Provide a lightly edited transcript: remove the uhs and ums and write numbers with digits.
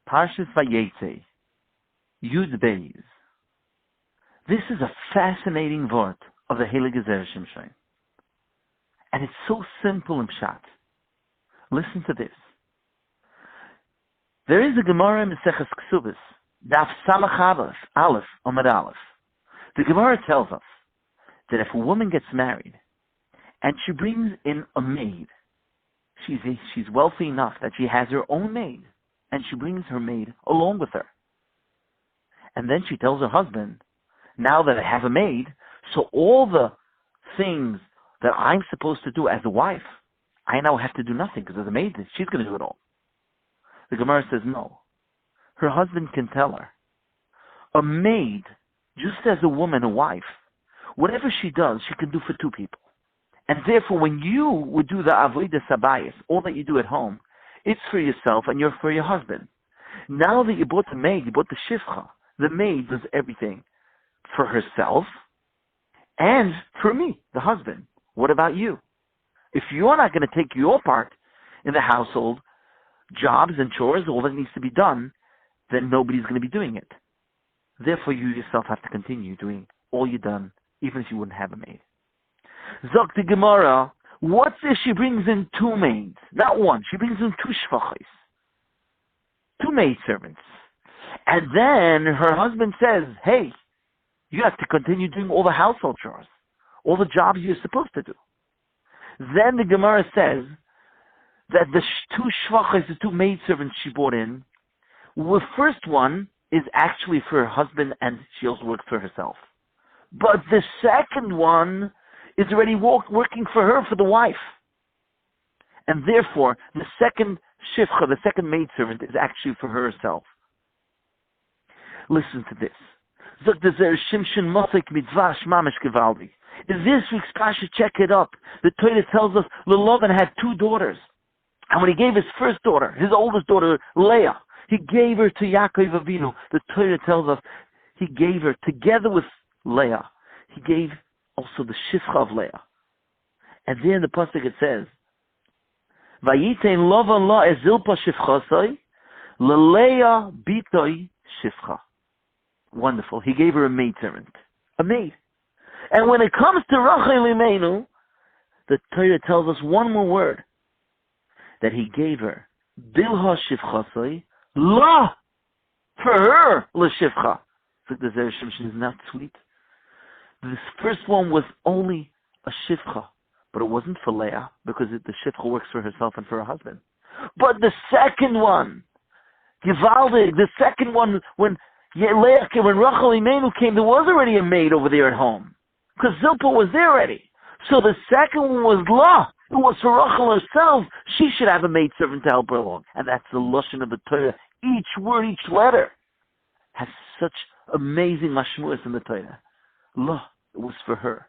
Parshas Vayeitzei, Yud Beis. This is a fascinating word of the Heilige Zera Shimshon. And it's so simple and pshat. Listen to this. There is a Gemara in Maseches Ksubis, Daf Samach Aleph, Amud Aleph. The Gemara tells us that if a woman gets married and she brings in a maid, she's wealthy enough that she has her own maid, and she brings her maid along with her. And then she tells her husband, now that I have a maid, so all the things that I'm supposed to do as a wife, I now have to do nothing because as a maid, she's going to do it all. The Gemara says no. Her husband can tell her. A maid, just as a woman, a wife, whatever she does, she can do for two people. And therefore, when you would do the avodah sabayis, all that you do at home, it's for yourself and you're for your husband. Now that you bought the maid, you bought the shifcha, the maid does everything for herself and for me, the husband. What about you? If you're not going to take your part in the household, jobs and chores, all that needs to be done, then nobody's going to be doing it. Therefore, you yourself have to continue doing all you've done, even if you wouldn't have a maid. Zok the Gemara, what's if she brings in two maids? Not one. She brings in two shvachis, two maidservants. And then her husband says, hey, you have to continue doing all the household chores, all the jobs you're supposed to do. Then the Gemara says that the two shvachis, the two maidservants she brought in, the first one is actually for her husband and she also works for herself. But the second one is already working for her, for the wife. And therefore, the second shifcha, the second maidservant, is actually for herself. Listen to this. Zok the Zera Shimshon Mosek Mitzvah Shmamish Gevaldi. In this week's Pasha, check it up. The Torah tells us Lavan had two daughters. And when he gave his first daughter, his oldest daughter, Leah, he gave her to Yaakov Avinu. The Torah tells us he gave her, together with Leah, he gave also the shifcha of Leah. And there in the pasuk it says, Vayeitzei Lavan la ezilpa shifchasai, leleah bitoi shifcha. Wonderful. He gave her a maidservant. A maid. And when it comes to Rachel Imenu, the Torah tells us one more word. That he gave her bilha shifchasai, la, for her, la shifcha. So the Zera Shimshon is not sweet. This first one was only a shifcha, but it wasn't for Leah, because the shifcha works for herself and for her husband. But the second one, Givaldig, the second one, when Leah came, when Rachel Imenu came, there was already a maid over there at home, because Zilpah was there already. So the second one was La. It was for Rachel herself. She should have a maidservant to help her along. And that's the lashon of the Torah. Each word, each letter has such amazing mashmuas in the Torah. La, it was for her.